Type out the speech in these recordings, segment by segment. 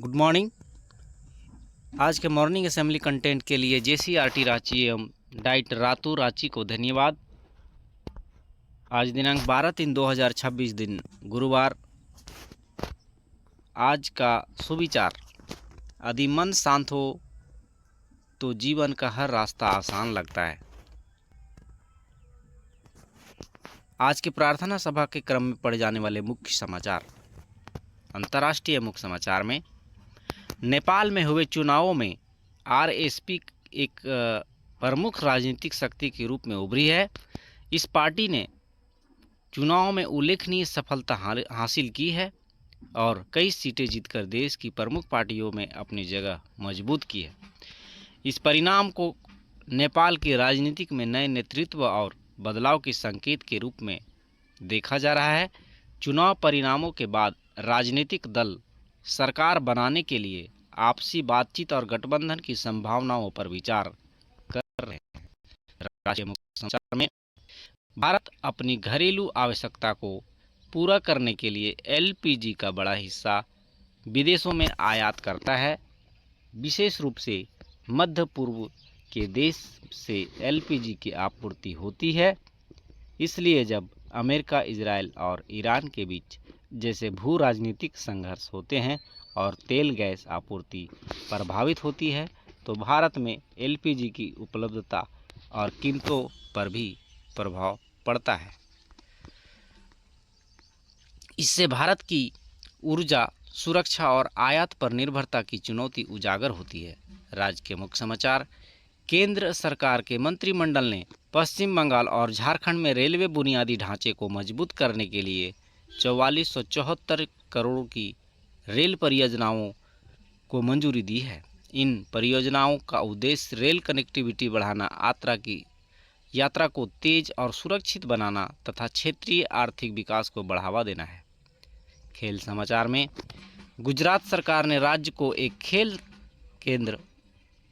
Good morning. आज के morning assembly content के लिए जेसीआरटी रांची एवं डाइट रातू रांची को धन्यवाद। आज दिनांक 12/3/2026 दिन गुरुवार। आज का सुविचार, यदि मन शांत हो तो जीवन का हर रास्ता आसान लगता है। आज की प्रार्थना सभा के क्रम में पढ़े जाने वाले मुख्य समाचार। अंतर्राष्ट्रीय मुख्य समाचार में नेपाल में हुए चुनावों में आरएसपी एक प्रमुख राजनीतिक शक्ति के रूप में उभरी है। इस पार्टी ने चुनाव में उल्लेखनीय सफलता हासिल की है और कई सीटें जीतकर देश की प्रमुख पार्टियों में अपनी जगह मजबूत की है। इस परिणाम को नेपाल की राजनीतिक में नए नेतृत्व और बदलाव के संकेत के रूप में देखा जा रहा है। चुनाव परिणामों के बाद राजनीतिक दल सरकार बनाने के लिए आपसी बातचीत और गठबंधन की संभावनाओं पर विचार कर रहे हैं। राष्ट्रीय मुख्य समाचार में भारत अपनी घरेलू आवश्यकता को पूरा करने के लिए एलपीजी का बड़ा हिस्सा विदेशों में आयात करता है। विशेष रूप से मध्य पूर्व के देश से एलपीजी की आपूर्ति होती है। इसलिए जब अमेरिका, इजराइल और ईरान के बीच जैसे भू राजनीतिक संघर्ष होते हैं और तेल गैस आपूर्ति प्रभावित होती है, तो भारत में एलपीजी की उपलब्धता और कीमतों पर भी प्रभाव पड़ता है। इससे भारत की ऊर्जा सुरक्षा और आयात पर निर्भरता की चुनौती उजागर होती है। राज्य के मुख्य समाचार। केंद्र सरकार के मंत्रिमंडल ने पश्चिम बंगाल और झारखंड में रेलवे बुनियादी ढांचे को मजबूत करने के लिए 4474 करोड़ की रेल परियोजनाओं को मंजूरी दी है। इन परियोजनाओं का उद्देश्य रेल कनेक्टिविटी बढ़ाना, यात्रा को तेज और सुरक्षित बनाना तथा क्षेत्रीय आर्थिक विकास को बढ़ावा देना है। खेल समाचार में गुजरात सरकार ने राज्य को एक खेल केंद्र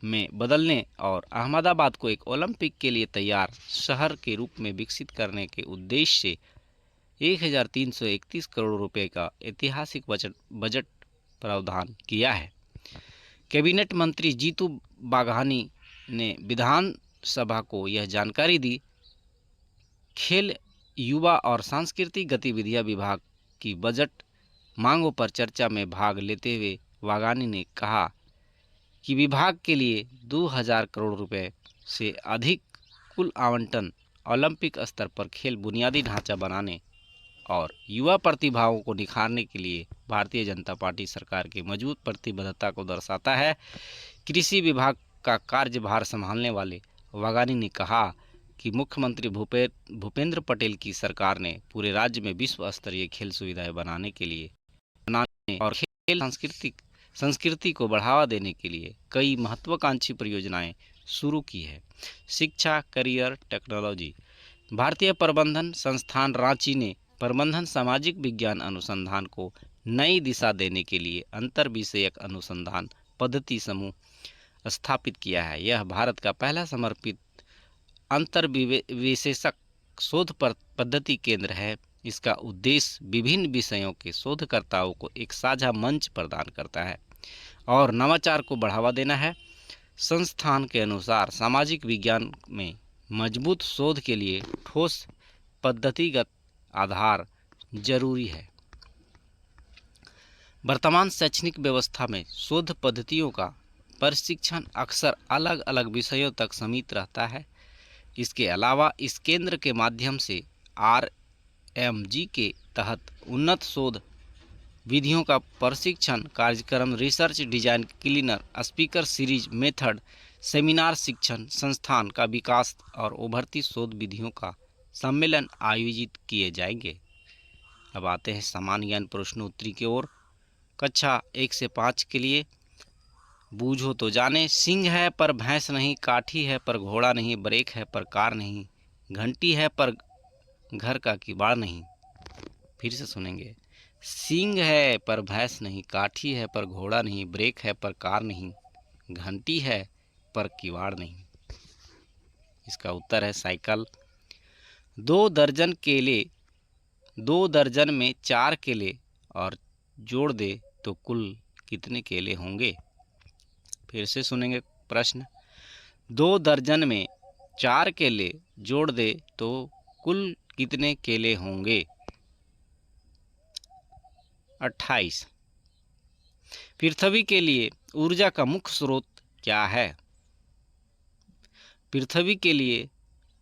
में बदलने और अहमदाबाद को एक ओलंपिक के लिए तैयार शहर के रूप में विकसित करने के उद्देश्य से 1331 करोड़ रुपए का ऐतिहासिक बजट प्रावधान किया है। कैबिनेट मंत्री जीतू बाघानी ने विधानसभा को यह जानकारी दी। खेल, युवा और सांस्कृतिक गतिविधियां विभाग की बजट मांगों पर चर्चा में भाग लेते हुए वाघानी ने कहा कि विभाग के लिए 2000 करोड़ रुपए से अधिक कुल आवंटन ओलंपिक स्तर पर खेल बुनियादी ढांचा बनाने और युवा प्रतिभाओं को निखारने के लिए भारतीय जनता पार्टी सरकार की मजबूत प्रतिबद्धता को दर्शाता है। कृषि विभाग का कार्यभार संभालने वाले वाघानी ने कहा कि मुख्यमंत्री भूपेंद्र पटेल की सरकार ने पूरे राज्य में विश्व स्तरीय खेल सुविधाएं बनाने और खेल संस्कृति को बढ़ावा देने के लिए कई महत्वाकांक्षी परियोजनाएं शुरू की है। शिक्षा, करियर, टेक्नोलॉजी। भारतीय प्रबंधन संस्थान रांची ने प्रबंधन सामाजिक विज्ञान अनुसंधान को नई दिशा देने के लिए अंतर विषयक अनुसंधान पद्धति समूह स्थापित किया है। यह भारत का पहला समर्पित अंतर विशेषक शोध पद्धति केंद्र है। इसका उद्देश्य विभिन्न विषयों के शोधकर्ताओं को एक साझा मंच प्रदान करता है और नवाचार को बढ़ावा देना है। संस्थान के अनुसार सामाजिक विज्ञान में मजबूत शोध के लिए ठोस पद्धतिगत आधार जरूरी है। वर्तमान शैक्षणिक व्यवस्था में शोध पद्धतियों का प्रशिक्षण अक्सर अलग अलग विषयों तक सीमित रहता है। इसके अलावा इस केंद्र के माध्यम से आरएमजी के तहत उन्नत शोध विधियों का प्रशिक्षण कार्यक्रम, research design, cleaner, speaker series, method, seminar, शिक्षण संस्थान का विकास और उभरती शोध विधियों का सम्मेलन आयोजित किए जाएंगे। अब आते हैं सामान्य ज्ञान प्रश्नोत्तरी की ओर। कक्षा 1 से 5 के लिए बूझो तो जाने। सिंह है पर भैंस नहीं, काठी है पर घोड़ा नहीं, ब्रेक है पर कार नहीं, घंटी है पर घर का किवाड़ नहीं। फिर से सुनेंगे। सिंह है पर भैंस नहीं, काठी है पर घोड़ा नहीं, ब्रेक है पर कार नहीं, घंटी है पर किवाड़ नहीं। इसका उत्तर है साइकिल। 2 दर्जन केले, 2 दर्जन में 4 केले और जोड़ दे तो कुल कितने केले होंगे? फिर से सुनेंगे प्रश्न। 2 दर्जन में 4 केले जोड़ दे तो कुल कितने केले होंगे? 28। पृथ्वी के लिए ऊर्जा का मुख्य स्रोत क्या है? पृथ्वी के लिए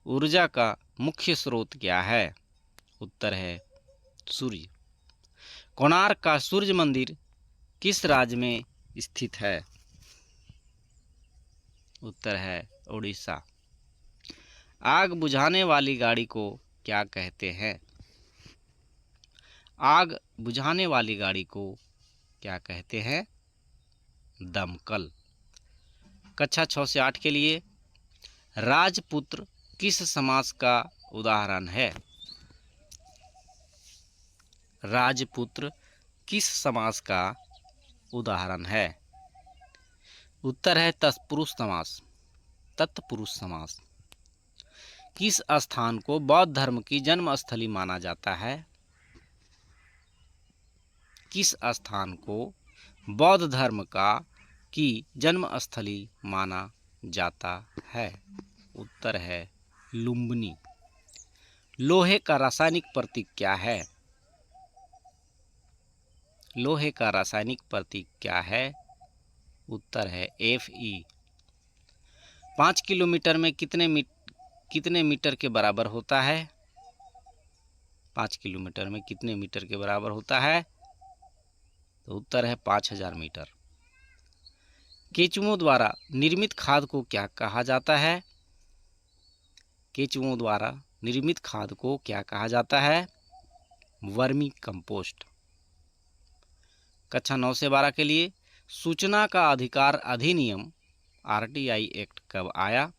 ऊर्जा का मुख्य स्रोत क्या है? उत्तर है सूर्य। कोणार्क का सूर्य मंदिर किस राज्य में स्थित है? उत्तर है उड़ीसा। आग बुझाने वाली गाड़ी को क्या कहते हैं? आग बुझाने वाली गाड़ी को क्या कहते हैं? दमकल। कक्षा 6 से 8 के लिए राजपुत्र किस समास का उदाहरण है? राजपुत्र किस समास का उदाहरण है? उत्तर है तत्पुरुष समास। तत्पुरुष समास। किस स्थान को बौद्ध धर्म की जन्मस्थली माना जाता है? किस स्थान को बौद्ध धर्म की जन्मस्थली माना जाता है? उत्तर है लुम्बिनी। लोहे का रासायनिक प्रतीक क्या है? लोहे का रासायनिक प्रतीक क्या है? उत्तर है Fe। 5 किलोमीटर में कितने मीटर के बराबर होता है? 5 किलोमीटर में कितने मीटर के बराबर होता है? तो उत्तर है 5000 मीटर। केंचुओं द्वारा निर्मित खाद को क्या कहा जाता है? केंचुओं द्वारा निर्मित खाद को क्या कहा जाता है? Vermi compost. कक्षा 9 से 12 के लिए सूचना का अधिकार अधिनियम RTI एक्ट कब आया?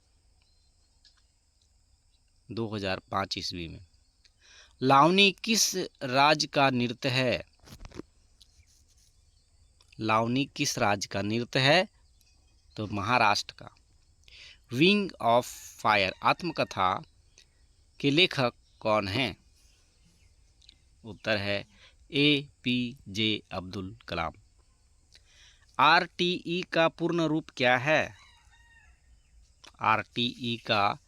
2005 ईस्वी में। लावनी किस राज्य का नृत्य है? लावनी किस राज्य का नृत्य है? तो महाराष्ट्र का। विंग ऑफ फायर आत्मकथा के लेखक कौन हैं? उत्तर है APJ अब्दुल कलाम। RTE का पूर्ण रूप क्या है? RTE का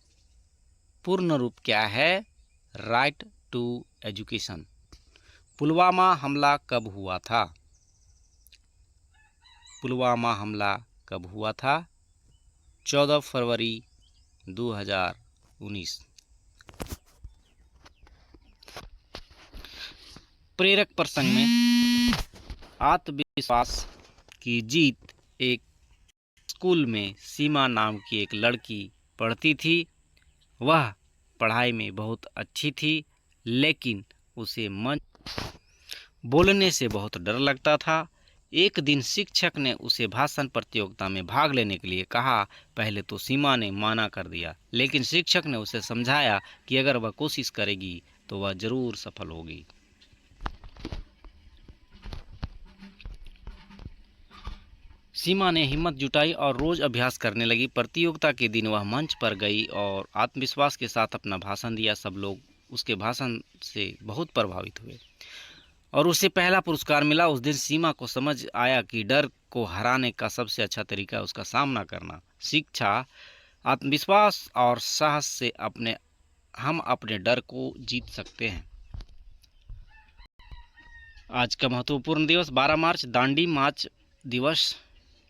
पूर्ण रूप क्या है? Right to education. पुलवामा हमला कब हुआ था? पुलवामा हमला कब हुआ था? 14 फरवरी 2019। प्रेरक प्रसंग में आत्मविश्वास की जीत। एक स्कूल में सीमा नाम की एक लड़की पढ़ती थी। वह पढ़ाई में बहुत अच्छी थी, लेकिन उसे मंच बोलने से बहुत डर लगता था। एक दिन शिक्षक ने उसे भाषण प्रतियोगिता में भाग लेने के लिए कहा। पहले तो सीमा ने माना कर दिया, लेकिन शिक्षक ने उसे समझाया कि अगर वह कोशिश करेगी तो वह जरूर सफल होगी। सीमा ने हिम्मत जुटाई और रोज अभ्यास करने लगी। प्रतियोगिता के दिन वह मंच पर गई और आत्मविश्वास के साथ अपना भाषण दिया। सब लोग उसके भाषण से बहुत प्रभावित हुए और उसे पहला पुरस्कार मिला। उस दिन सीमा को समझ आया कि डर को हराने का सबसे अच्छा तरीका है उसका सामना करना। शिक्षा, आत्मविश्वास और साहस से हम अपने डर को जीत सकते हैं। आज का महत्वपूर्ण दिवस 12 मार्च दांडी मार्च दिवस।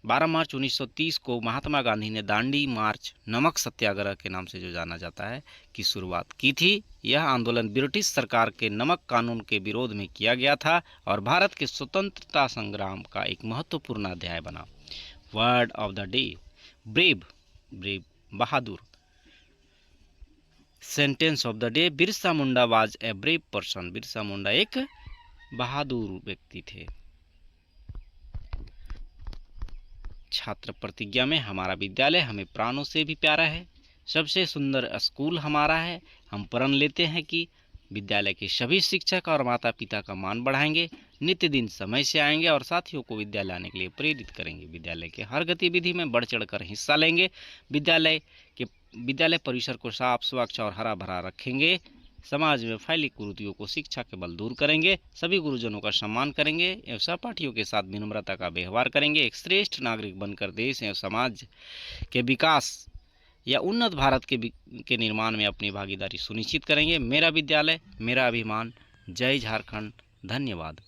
12 मार्च 1930 को महात्मा गांधी ने दांडी मार्च नमक सत्याग्रह के नाम से जो जाना जाता है की शुरुआत की थी। यह आंदोलन ब्रिटिश सरकार के नमक कानून के विरोध में किया गया था और भारत के स्वतंत्रता संग्राम का एक महत्वपूर्ण अध्याय बना। Word of the day brave. Brave बहादुर। Sentence of the day Birsa Munda was a brave person. Birsa Munda एक बहादुर व्यक्ति थे। छात्र प्रतिज्ञा में हमारा विद्यालय हमें प्राणों से भी प्यारा है। सबसे सुंदर स्कूल हमारा है। हम प्रण लेते हैं कि विद्यालय के सभी शिक्षक और माता पिता का मान बढ़ाएंगे, नित्य दिन समय से आएंगे और साथियों को विद्यालय आने के लिए प्रेरित करेंगे। विद्यालय के हर गतिविधि में बढ़ चढ़कर हिस्सा लेंगे। विद्यालय परिसर को साफ, स्वच्छ और हरा भरा रखेंगे। समाज में फैली कुरीतियों को शिक्षा के बल दूर करेंगे, सभी गुरुजनों का सम्मान करेंगे एवं सहपाठियों के साथ विनम्रता का व्यवहार करेंगे। एक श्रेष्ठ नागरिक बनकर देश एवं समाज के विकास या उन्नत भारत के निर्माण में अपनी भागीदारी सुनिश्चित करेंगे। मेरा विद्यालय मेरा अभिमान। जय झारखंड। धन्यवाद।